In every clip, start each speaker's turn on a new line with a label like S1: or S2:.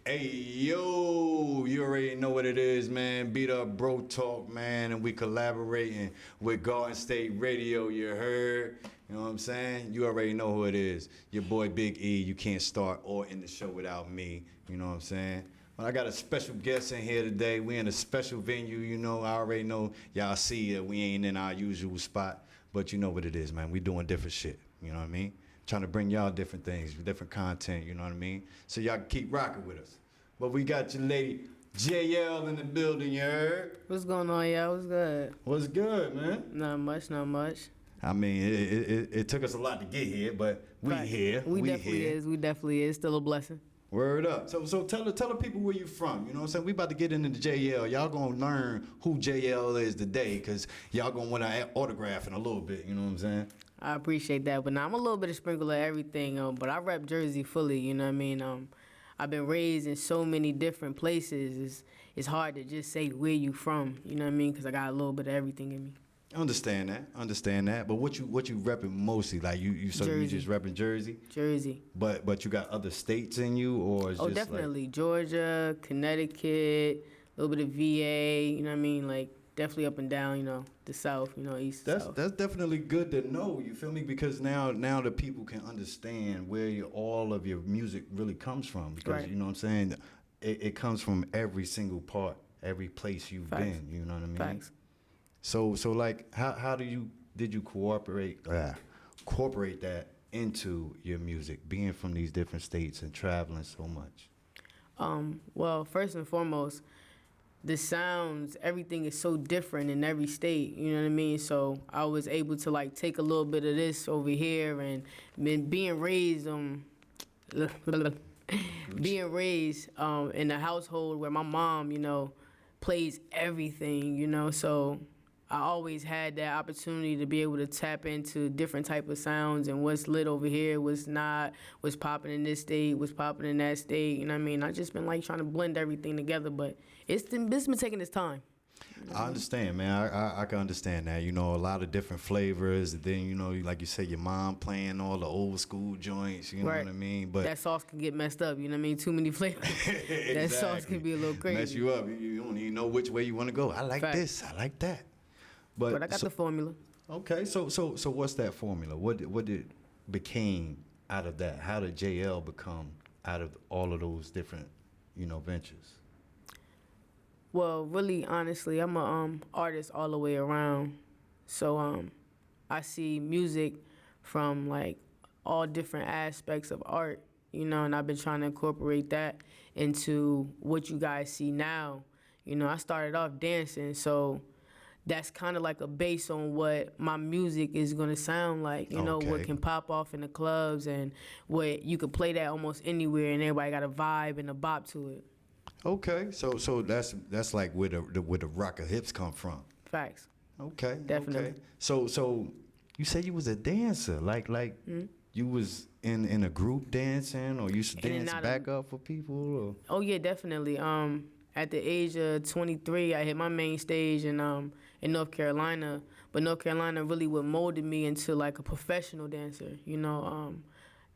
S1: Hey, yo, you already know what it is, man. Beat Up Bro Talk, man. And we collaborating with Garden State Radio, you heard? You know what I'm saying? You already know who it is. Your boy Big E. You can't start or end the show without me. You know what I'm saying? Well, I got a special guest in here today. We in a special venue, you know. I already know y'all see it. We ain't in our usual spot. But you know what it is, man. We doing different shit. You know what I mean? Trying to bring y'all different things, different content, you know what I mean? So y'all can keep rocking with us. But we got your lady Jaye in the building, you heard?
S2: What's going on, y'all? What's good?
S1: What's good, man?
S2: Not much, not much.
S1: I mean, it took us a lot to get here, but we
S2: Right.
S1: here.
S2: We definitely is. Still a blessing.
S1: Word up. So tell the people where you from. You know what I'm saying? We about to get into the JL. Y'all gonna learn who JL is today, because y'all gonna want an autograph in a little bit. You know what I'm saying?
S2: I appreciate that, but now I'm a little bit of sprinkle of everything. But I rep Jersey fully. You know what I mean? I've been raised in so many different places. It's hard to just say where you from. You know what I mean? Because I got a little bit of everything in me.
S1: Understand that. But what you repping mostly? Like you you just repping Jersey?
S2: Jersey.
S1: But you got other states in you, or it's just
S2: definitely
S1: like
S2: Georgia, Connecticut, a little bit of VA. You know what I mean? Like definitely up and down. You know, the South. You know, East. South.
S1: That's definitely good to know. You feel me? Because now the people can understand where all of your music really comes from. Because
S2: right.
S1: You know what I'm saying? It comes from every single part, every place you've
S2: Facts.
S1: been. You know what I mean?
S2: Facts.
S1: So like how did you incorporate that into your music, being from these different states and traveling so much?
S2: Well, first and foremost, the sounds, everything is so different in every state, you know what I mean? So I was able to like take a little bit of this over here, and being raised in a household where my mom, you know, plays everything, you know, so I always had that opportunity to be able to tap into different type of sounds and what's lit over here, what's not, what's popping in this state, what's popping in that state. You know what I mean? I just been like trying to blend everything together, but this been taking its time.
S1: I understand, man. I can understand that. You know, a lot of different flavors. And then, you know, like you said, your mom playing all the old school joints. You know
S2: right.
S1: what I mean? But
S2: that sauce can get messed up. You know what I mean? Too many flavors.
S1: exactly.
S2: That sauce can be a little crazy.
S1: Mess you up. You don't even know which way you want to go. I like this. I like that.
S2: But I got the formula.
S1: Okay, so what's that formula? What did became out of that? How did JL become out of all of those different, you know, ventures?
S2: Well, really, honestly, I'm a artist all the way around. So I see music from like all different aspects of art, you know, and I've been trying to incorporate that into what you guys see now. You know, I started off dancing, so that's kind of like a base on what my music is going to sound like, you know, what can pop off in the clubs and what you could play that almost anywhere and everybody got a vibe and a bop to it.
S1: Okay, so that's like where the rock of hips come from.
S2: Facts.
S1: Okay,
S2: definitely.
S1: Okay. So you said you was a dancer, like you was in a group dancing, or you used to dance back up for people, or?
S2: Oh yeah, definitely. At the age of 23, I hit my main stage in North Carolina. But North Carolina really what molded me into like a professional dancer. You know,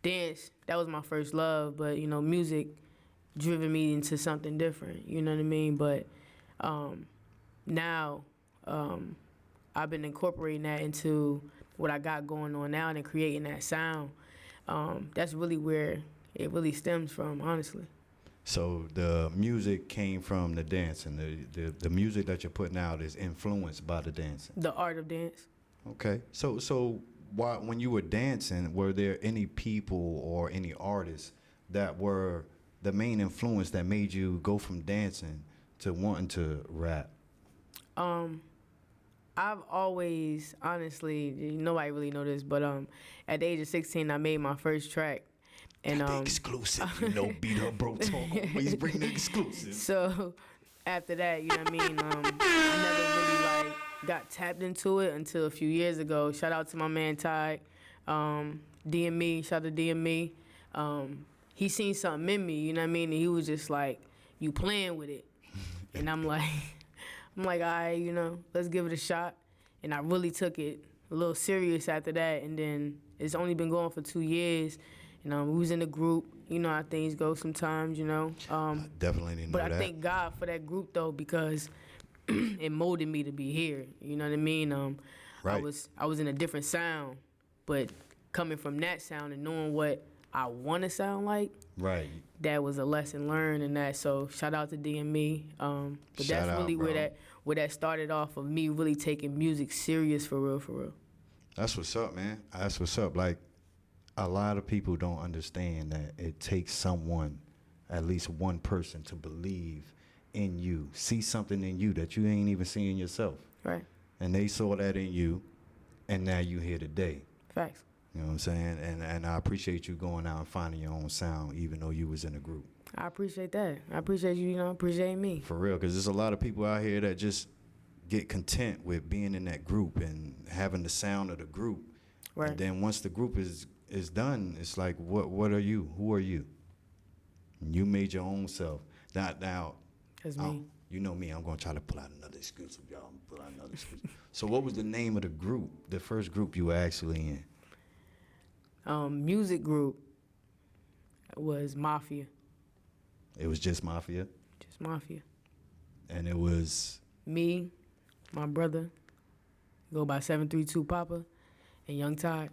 S2: dance, that was my first love. But, you know, music driven me into something different. You know what I mean? But now I've been incorporating that into what I got going on now and creating that sound. That's really where it really stems from, honestly.
S1: So the music came from the dancing. The music that you're putting out is influenced by the dancing.
S2: The art of dance.
S1: Okay. So when you were dancing, were there any people or any artists that were the main influence that made you go from dancing to wanting to rap?
S2: I've always, honestly, nobody really know this, but at the age of 16, I made my first track. And
S1: exclusive, you know, Beat Up Bro Talk always bring the exclusive.
S2: So after that, you know what I mean, I never really like got tapped into it until a few years ago. Shout out to my man Ty, DME, shout out to DME. He seen something in me, you know what I mean, and he was just like, you playing with it. And I'm like, all right, you know, let's give it a shot. And I really took it a little serious after that, and then it's only been going for 2 years. We was in a group. You know how things go sometimes.
S1: Definitely didn't
S2: But
S1: know
S2: I
S1: that.
S2: thank God for that group though, because it molded me to be here. You know what I mean? I
S1: Right.
S2: was in a different sound, but coming from that sound and knowing what I want to sound like,
S1: Right.
S2: that was a lesson learned in that. So shout out to DME. But
S1: Shout
S2: that's
S1: out,
S2: really
S1: bro.
S2: where that started off of me really taking music serious for real, for real.
S1: That's what's up, man. That's what's up. Like, a lot of people don't understand that it takes someone, at least one person, to believe in you, see something in you that you ain't even seeing yourself.
S2: Right.
S1: And they saw that in you, and now you here today.
S2: Facts.
S1: You know what I'm saying? And I appreciate you going out and finding your own sound, even though you was in a group.
S2: I appreciate that. I appreciate you, appreciating me.
S1: For real, because there's a lot of people out here that just get content with being in that group and having the sound of the group.
S2: Right.
S1: And then once the group is done, it's like, what are you? Who are you? You made your own self. Now,
S2: That's me.
S1: you know me, I'm going to try to pull out another exclusive, y'all. Pull out another exclusive. So what was the name of the group, the first group you were actually in?
S2: Music group was Mafia.
S1: It was just Mafia?
S2: Just Mafia.
S1: And it was?
S2: Me, my brother, go by 732 Papa, and Young Todd.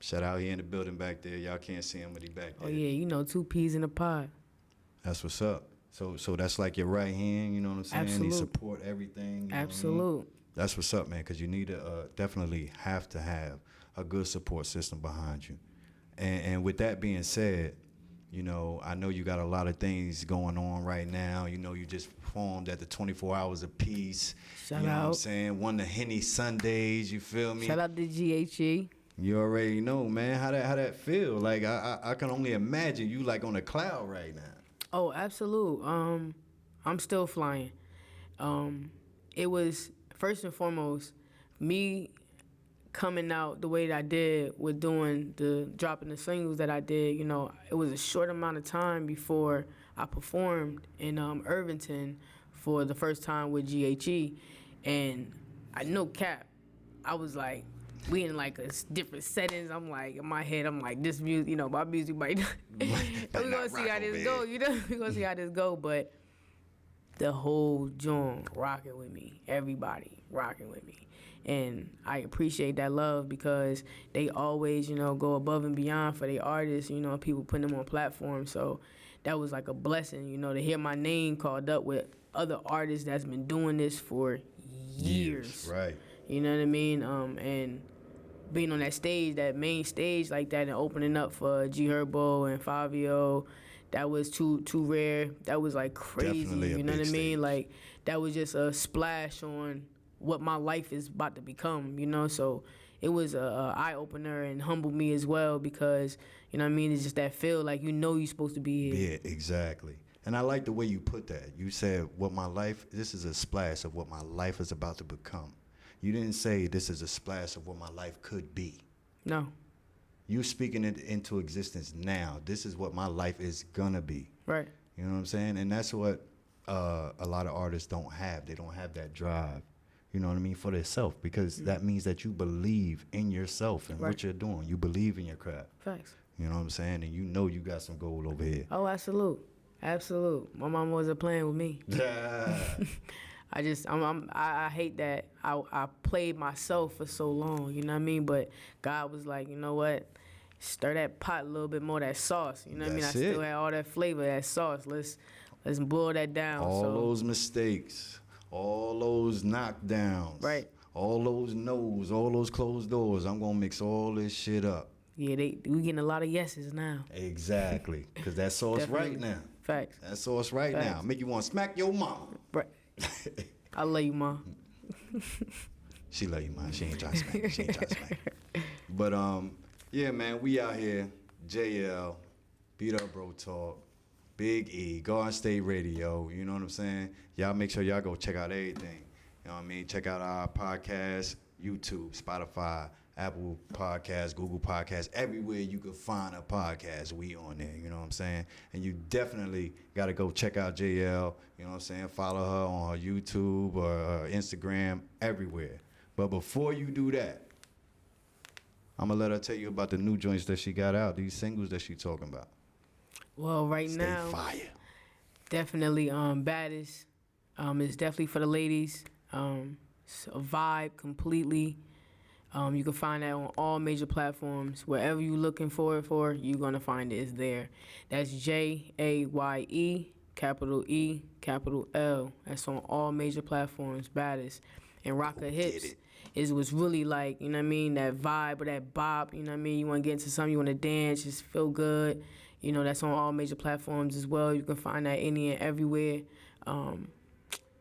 S1: Shout out, he in the building back there. Y'all can't see him, but he back there.
S2: Oh, yeah, 2 peas in a pod.
S1: That's what's up. So that's like your right hand, you know what I'm saying?
S2: Absolute.
S1: He support everything. You know what I mean?
S2: Absolute.
S1: That's what's up, man, because you need to definitely have to have a good support system behind you. And with that being said, I know you got a lot of things going on right now. You just performed at the 24 Hours of Peace.
S2: Shout
S1: You know
S2: out.
S1: what I'm saying? Won the Henny Sundays, you feel me?
S2: Shout out to GHE.
S1: You already know, man, how that feel. Like, I can only imagine you like on a cloud right now.
S2: Oh, absolute. I'm still flying. It was first and foremost me coming out the way that I did with dropping the singles that I did. It was a short amount of time before I performed in Irvington for the first time with GHE, and I know Cap. I was like, we in like a different settings. I'm like, in my head, I'm like, this music, my music might. We gonna see how this go. We gonna see how this go, but the whole joint rocking with me. Everybody rocking with me. And I appreciate that love because they always, go above and beyond for their artists, people putting them on platforms. So that was like a blessing, to hear my name called up with other artists that's been doing this for years.
S1: Right.
S2: You know what I mean? And being on that stage, that main stage like that, and opening up for G Herbo and Fabio, that was too rare. That was like crazy.
S1: Definitely a
S2: you know
S1: big
S2: what I mean?
S1: stage.
S2: Like that was just a splash on what my life is about to become. So it was a eye opener and humbled me as well because it's just that feel like you're supposed to be here.
S1: Yeah, exactly. And I like the way you put that. You said, this is a splash of what my life is about to become. You didn't say this is a splash of what my life could be.
S2: No.
S1: You speaking it into existence now. This is what my life is gonna be.
S2: Right.
S1: You know what I'm saying? And that's what a lot of artists don't have. They don't have that drive. You know what I mean? For themselves, because that means that you believe in yourself and what you're doing. You believe in your craft.
S2: Facts.
S1: You know what I'm saying? And you got some gold over here.
S2: Oh, absolute. My mom wasn't playing with me. I hate that I played myself for so long, you know what I mean? But God was like, you know what? Stir that pot a little bit more, that sauce. You know what I mean? I still had all that flavor, that sauce. Let's boil that down.
S1: All those mistakes, all those knockdowns,
S2: right?
S1: All those no's, all those closed doors. I'm gonna mix all this shit up.
S2: Yeah, we getting a lot of yeses now.
S1: Exactly, because that sauce right now.
S2: Facts.
S1: That sauce right now make you want to smack your mama.
S2: Right. I love you, Mom.
S1: She love you, Mom. She ain't trying to smack you. But yeah, man, we out here. JL, Beat Up Bro Talk, Big E, Garden State Radio. You know what I'm saying? Y'all make sure y'all go check out everything. You know what I mean? Check out our podcast, YouTube, Spotify, Apple Podcasts, Google Podcasts, everywhere you can find a podcast, we on there, you know what I'm saying? And you definitely got to go check out JL, you know what I'm saying? Follow her on her YouTube or Instagram, everywhere. But before you do that, I'm gonna let her tell you about the new joints that she got out, these singles that she talking about.
S2: Well, right
S1: Stay
S2: now,
S1: fire.
S2: definitely Baddest. It's definitely for the ladies. It's a vibe completely. You can find that on all major platforms. Wherever you're looking for it for, you're gonna find it. It's there. That's Jaye, capital E, capital L. That's on all major platforms. Baddest. And Rock Her
S1: Get
S2: Hips
S1: it.
S2: is what's really like, you know what I mean? That vibe or that bop, you know what I mean? You wanna get into something, you wanna dance, just feel good. You know, that's on all major platforms as well. You can find that any and everywhere.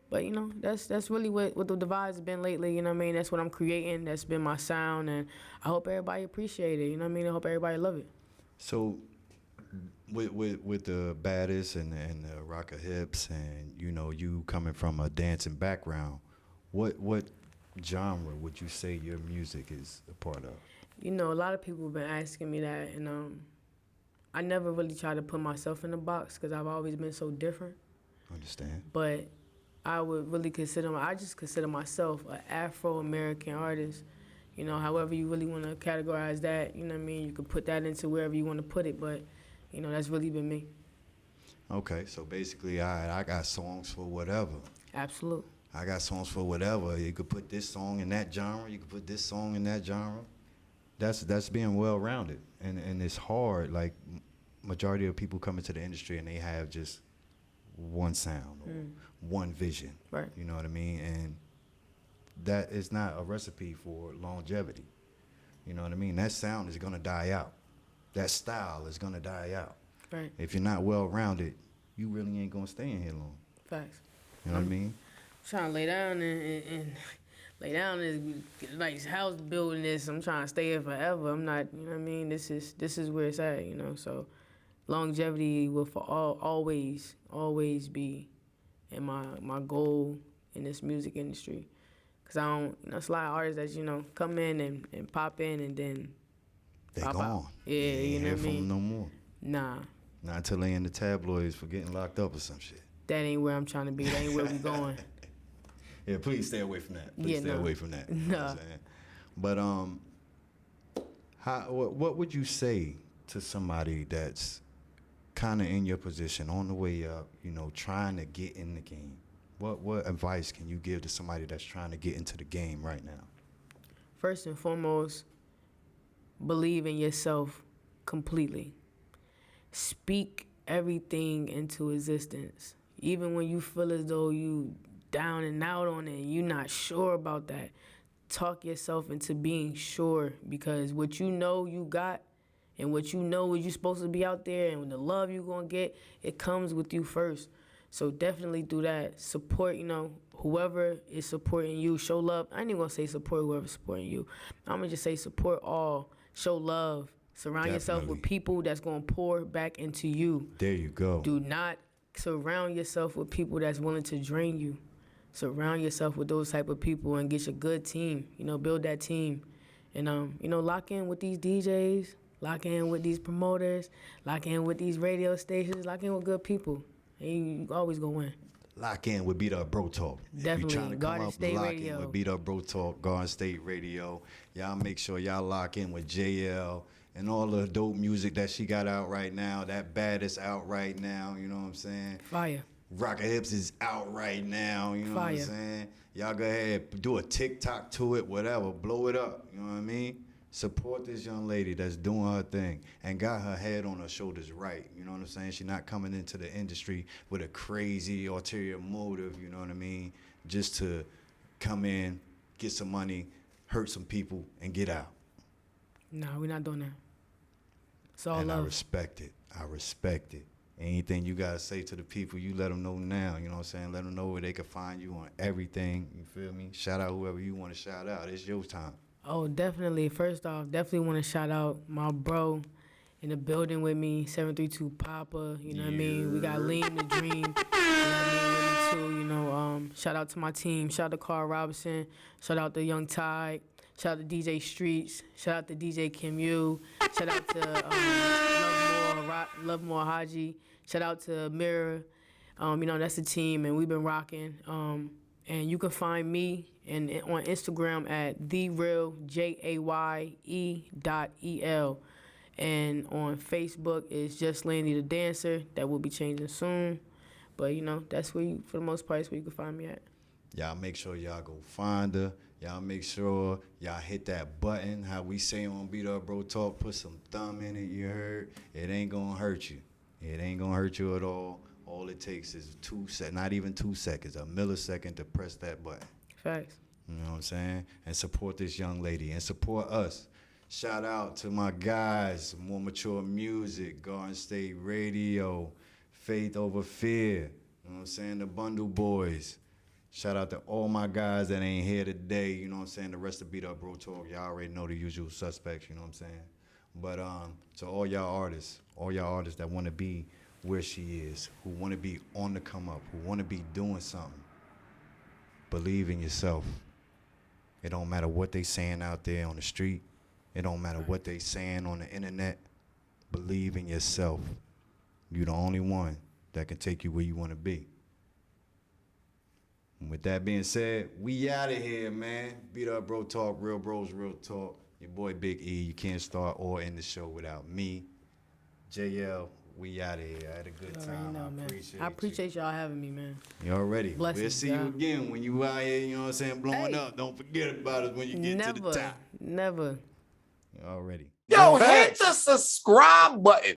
S2: But you know, that's really what the vibes have been lately. You know what I mean? That's what I'm creating. That's been my sound, and I hope everybody appreciate it. You know what I mean? I hope everybody love it.
S1: So with the Baddest and the Rocker Hips, and you know, you coming from a dancing background, what genre would you say your music is a part of?
S2: You know, a lot of people have been asking me that, and I never really tried to put myself in a box because I've always been so different.
S1: Understand?
S2: But I would really I just consider myself an Afro-American artist. You know, however you really want to categorize that, you know what I mean? You can put that into wherever you want to put it, but, you know, that's really been me.
S1: Okay, so basically, I got songs for whatever.
S2: Absolutely.
S1: I got songs for whatever. You could put this song in that genre. You could put this song in that genre. That's being well-rounded, and it's hard. Like, majority of people come into the industry and they have just one sound or one vision.
S2: Right.
S1: You know what I mean? And that is not a recipe for longevity. You know what I mean? That sound is gonna die out. That style is gonna die out.
S2: Right.
S1: If you're not well-rounded, you really ain't gonna stay in here long.
S2: Facts.
S1: You know what I mean?
S2: Trying to lay down and lay down and get a nice house building this. I'm trying to stay here forever. I'm not, you know what I mean? This is where it's at, you know. So longevity will always be in my goal in this music industry. Cause I don't, you know, it's a lot of artists that, you know, come in and pop in and then
S1: They
S2: pop
S1: gone.
S2: out. Yeah,
S1: You ain't
S2: you know
S1: hear
S2: what I
S1: from
S2: mean?
S1: them no more.
S2: Nah,
S1: Not until they in the tabloids for getting locked up or some shit.
S2: that ain't where I'm trying to be. That ain't where we going.
S1: Yeah, please stay away from that. Please
S2: Yeah,
S1: stay
S2: no.
S1: away from that. You know what I'm saying? But what would you say to somebody that's kind of in your position, on the way up, you know, trying to get in the game? What advice can you give to somebody that's trying to get into the game right now?
S2: First and foremost, believe in yourself completely. Speak everything into existence. Even when you feel as though you down and out on it, you're not sure about that. Talk yourself into being sure, because what you know you got and what you know is you supposed to be out there and the love you're going to get, it comes with you first. So definitely do that. Support, you know, whoever is supporting you. Show love. I ain't even going to say support whoever's supporting you. I'm going to just say support all. Show love. Surround yourself with
S1: Definitely.
S2: people that's going to pour back into you.
S1: There you go.
S2: Do not surround yourself with people that's willing to drain you. Surround yourself with those type of people and get your good team. You know, build that team. And, you know, lock in with these DJs. Lock in with these promoters. Lock in with these radio stations. Lock in with good people. And you always gonna win.
S1: Lock in with Beat Up Bro Talk.
S2: Definitely.
S1: If you're trying to come
S2: Garden
S1: up,
S2: State
S1: lock
S2: Radio.
S1: in with Beat Up Bro Talk, Garden State Radio. Y'all make sure y'all lock in with JL and all the dope music that she got out right now. That Baddest out right now, you know what I'm saying?
S2: Fire.
S1: Rocker Hips is out right now, you know what I'm
S2: Fire.
S1: saying? Y'all go ahead, do a TikTok to it, whatever, blow it up, you know what I mean? Support this young lady that's doing her thing and got her head on her shoulders right, you know what I'm saying? She's not coming into the industry with a crazy ulterior motive, you know what I mean? Just to come in, get some money, hurt some people, and get out.
S2: Nah, we're not doing that. It's all
S1: And I
S2: love.
S1: respect it. I respect it. Anything you gotta say to the people, you let them know now. You know what I'm saying? Let them know where they can find you on everything. You feel me? Shout out whoever you want to shout out. It's your time.
S2: Oh, definitely. First off, definitely want to shout out my bro in the building with me, 732 Papa. You know what I mean? We got Lean the Dream. You know what I mean? With me too. You know, shout out to my team. Shout out to Carl Robinson. Shout out to Young Tide. Shout out to DJ Streets. Shout out to DJ Kim Yu. Shout out to Love More Haji. Shout out to Mirror. You know, that's the team, and we've been rocking. And you can find me and on Instagram at TheRealJaye.el. And on Facebook it's just Landy the Dancer. That will be changing soon. But you know, that's where you, for the most part, is where you can find me at.
S1: Y'all make sure y'all go find her. Y'all make sure y'all hit that button. How we say on Beat Up Bro Talk, put some thumb in it, you heard? It ain't gonna hurt you. It ain't gonna hurt you at all. All it takes is not even 2 seconds, a millisecond to press that button.
S2: Facts.
S1: You know what I'm saying? And support this young lady and support us. Shout out to my guys, More Mature Music, Garden State Radio, Faith Over Fear. You know what I'm saying? The Bundle Boys. Shout out to all my guys that ain't here today. You know what I'm saying? The rest of Beat Up Bro Talk, y'all already know the usual suspects. You know what I'm saying? But to all y'all artists that want to be where she is, who want to be on the come up, who want to be doing something, believe in yourself. It don't matter what they saying out there on the street. It don't matter what they saying on the internet. Believe in yourself. You're the only one that can take you where you want to be. And with that being said, we out of here, man. Beat Up Bro Talk, Real Bros, Real Talk. Your boy Big E. You can't start or end the show without me. JL, we out of here. I had a good time.
S2: Know,
S1: I
S2: appreciate y'all having me, man.
S1: You already.
S2: Blessings,
S1: we'll see
S2: y'all.
S1: you again when you out here, you know what I'm saying, blowing up. Don't forget about us when you get to the top.
S2: Never.
S1: Already.
S3: Yo, hit the subscribe button.